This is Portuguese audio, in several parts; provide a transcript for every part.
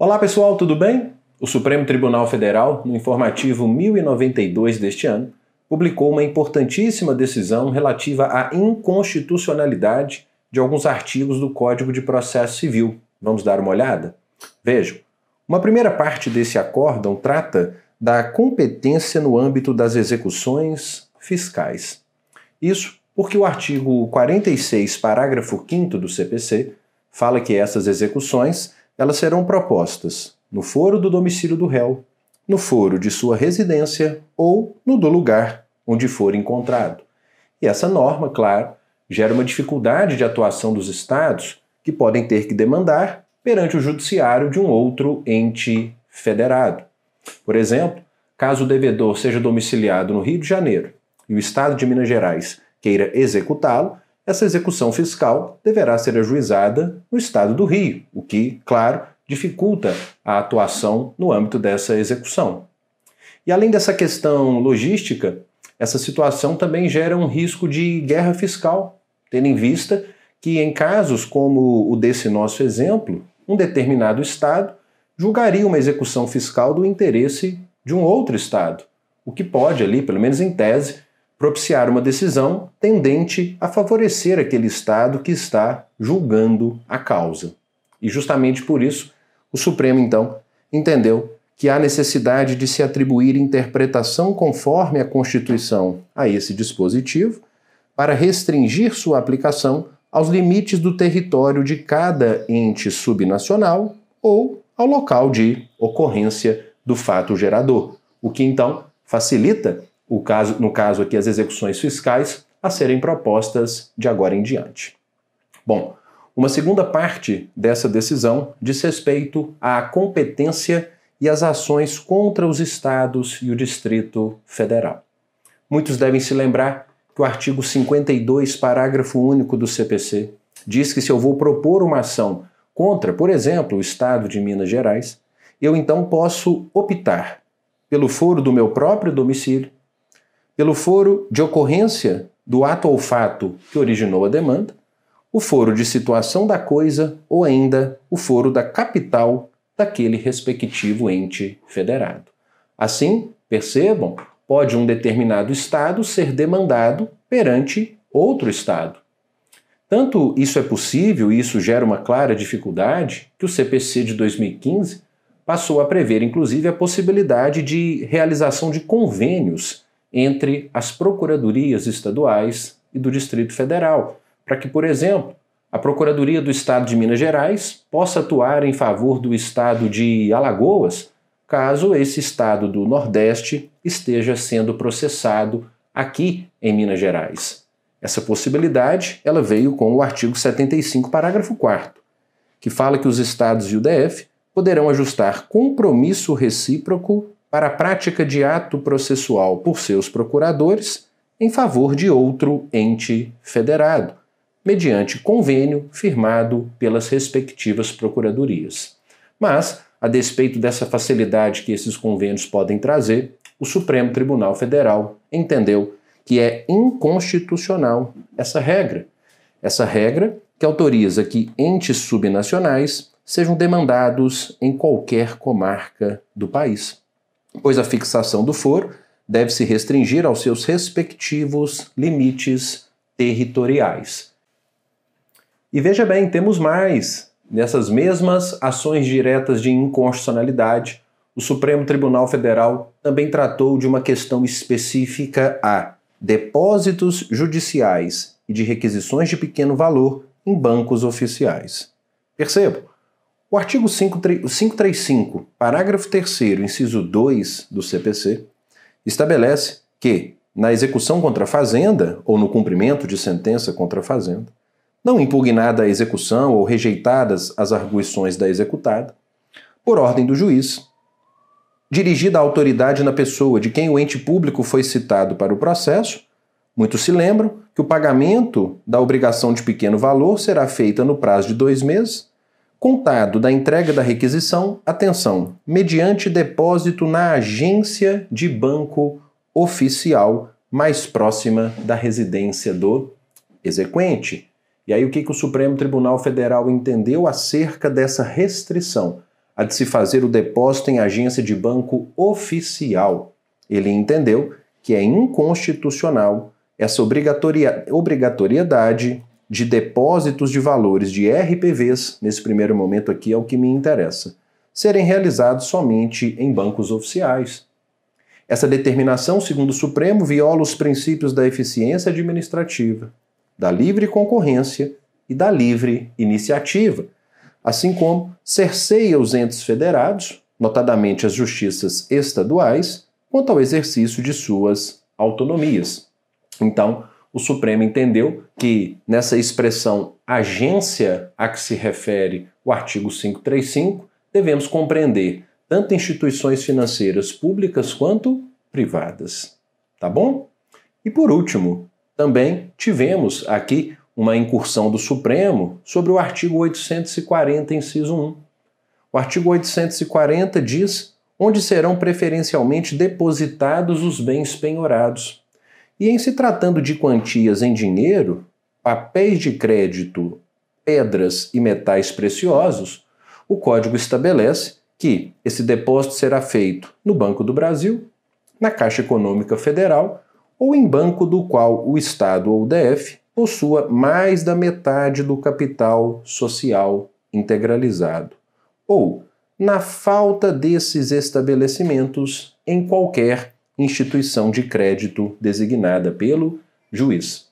Olá pessoal, tudo bem? O Supremo Tribunal Federal, no informativo 1092 deste ano, publicou uma importantíssima decisão relativa à inconstitucionalidade de alguns artigos do Código de Processo Civil. Vamos dar uma olhada? Vejam, uma primeira parte desse acórdão trata da competência no âmbito das execuções fiscais. Isso porque o artigo 46, parágrafo 5º do CPC, fala que essas execuções elas serão propostas no foro do domicílio do réu, no foro de sua residência ou no do lugar onde for encontrado. E essa norma, claro, gera uma dificuldade de atuação dos estados que podem ter que demandar perante o judiciário de um outro ente federado. Por exemplo, caso o devedor seja domiciliado no Rio de Janeiro e o estado de Minas Gerais queira executá-lo, essa execução fiscal deverá ser ajuizada no estado do Rio, o que, claro, dificulta a atuação no âmbito dessa execução. E além dessa questão logística, essa situação também gera um risco de guerra fiscal, tendo em vista que em casos como o desse nosso exemplo, um determinado estado julgaria uma execução fiscal do interesse de um outro estado, o que pode ali, pelo menos em tese, propiciar uma decisão tendente a favorecer aquele estado que está julgando a causa. E justamente por isso, o Supremo, então, entendeu que há necessidade de se atribuir interpretação conforme a Constituição a esse dispositivo para restringir sua aplicação aos limites do território de cada ente subnacional ou ao local de ocorrência do fato gerador, o que então facilita no caso aqui as execuções fiscais a serem propostas de agora em diante. Bom, uma segunda parte dessa decisão diz respeito à competência e às ações contra os estados e o Distrito Federal. Muitos devem se lembrar que o artigo 52, parágrafo único do CPC, diz que se eu vou propor uma ação contra, por exemplo, o estado de Minas Gerais, eu então posso optar pelo foro do meu próprio domicílio, pelo foro de ocorrência do ato ou fato que originou a demanda, o foro de situação da coisa ou ainda o foro da capital daquele respectivo ente federado. Assim, percebam, pode um determinado estado ser demandado perante outro estado. Tanto isso é possível e isso gera uma clara dificuldade que o CPC de 2015 passou a prever, inclusive, a possibilidade de realização de convênios entre as procuradorias estaduais e do Distrito Federal, para que, por exemplo, a Procuradoria do Estado de Minas Gerais possa atuar em favor do estado de Alagoas, caso esse estado do Nordeste esteja sendo processado aqui em Minas Gerais. Essa possibilidade ela veio com o artigo 75, parágrafo 4º, que fala que os estados e o DF poderão ajustar compromisso recíproco para a prática de ato processual por seus procuradores em favor de outro ente federado, mediante convênio firmado pelas respectivas procuradorias. Mas, a despeito dessa facilidade que esses convênios podem trazer, o Supremo Tribunal Federal entendeu que é inconstitucional essa regra que autoriza que entes subnacionais sejam demandados em qualquer comarca do país, pois a fixação do foro deve se restringir aos seus respectivos limites territoriais. E veja bem, temos mais. Nessas mesmas ações diretas de inconstitucionalidade, o Supremo Tribunal Federal também tratou de uma questão específica a depósitos judiciais e de requisições de pequeno valor em bancos oficiais. Percebam, o artigo 535, parágrafo 3º, inciso 2 do CPC, estabelece que, na execução contra a fazenda ou no cumprimento de sentença contra a fazenda, não impugnada a execução ou rejeitadas as arguições da executada, por ordem do juiz, dirigida à autoridade na pessoa de quem o ente público foi citado para o processo, muitos se lembram que o pagamento da obrigação de pequeno valor será feita no prazo de 2 meses, contado da entrega da requisição, atenção, mediante depósito na agência de banco oficial mais próxima da residência do exequente. E aí o que o Supremo Tribunal Federal entendeu acerca dessa restrição a de se fazer o depósito em agência de banco oficial. Ele entendeu que é inconstitucional essa obrigatoriedade de depósitos de valores de RPVs, nesse primeiro momento aqui é o que me interessa, serem realizados somente em bancos oficiais. Essa determinação, segundo o Supremo, viola os princípios da eficiência administrativa, da livre concorrência e da livre iniciativa, assim como cerceia os entes federados, notadamente as justiças estaduais, quanto ao exercício de suas autonomias. Então, o Supremo entendeu que nessa expressão agência a que se refere o artigo 535, devemos compreender tanto instituições financeiras públicas quanto privadas. Tá bom? E por último, também tivemos aqui uma incursão do Supremo sobre o artigo 840, inciso 1. O artigo 840 diz onde serão preferencialmente depositados os bens penhorados. E em se tratando de quantias em dinheiro, papéis de crédito, pedras e metais preciosos, o Código estabelece que esse depósito será feito no Banco do Brasil, na Caixa Econômica Federal ou em banco do qual o Estado ou o DF possua mais da metade do capital social integralizado, ou, na falta desses estabelecimentos, em qualquer instituição de crédito designada pelo juiz.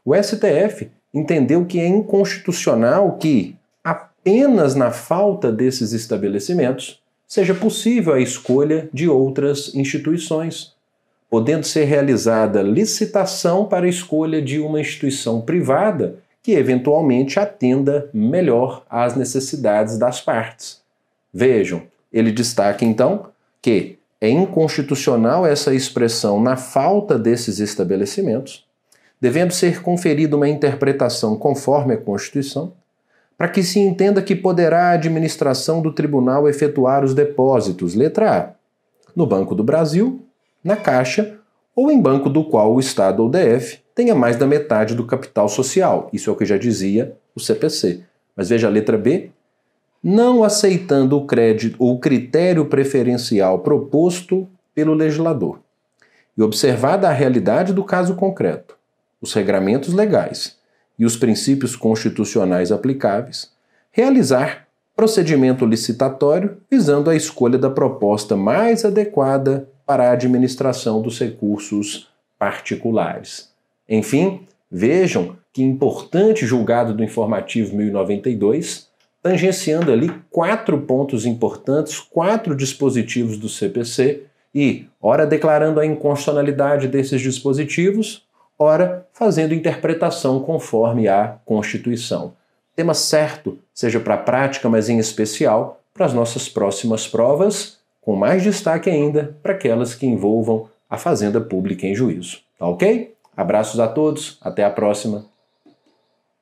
O STF entendeu que é inconstitucional que, apenas na falta desses estabelecimentos, seja possível a escolha de outras instituições, podendo ser realizada licitação para a escolha de uma instituição privada que eventualmente atenda melhor às necessidades das partes. Vejam, ele destaca então que é inconstitucional essa expressão na falta desses estabelecimentos, devendo ser conferida uma interpretação conforme a Constituição, para que se entenda que poderá a administração do tribunal efetuar os depósitos, letra A, no Banco do Brasil, na Caixa, ou em banco do qual o Estado ou DF tenha mais da metade do capital social. Isso é o que já dizia o CPC. Mas veja a letra B. Não aceitando o crédito ou o critério preferencial proposto pelo legislador. E observada a realidade do caso concreto, os regramentos legais e os princípios constitucionais aplicáveis, realizar procedimento licitatório visando a escolha da proposta mais adequada para a administração dos recursos particulares. Enfim, vejam que importante julgado do informativo 1092, tangenciando ali 4 pontos importantes, 4 dispositivos do CPC e, ora declarando a inconstitucionalidade desses dispositivos, ora fazendo interpretação conforme a Constituição. Tema certo, seja para a prática, mas em especial para as nossas próximas provas, com mais destaque ainda para aquelas que envolvam a fazenda pública em juízo. Tá ok? Abraços a todos, até a próxima.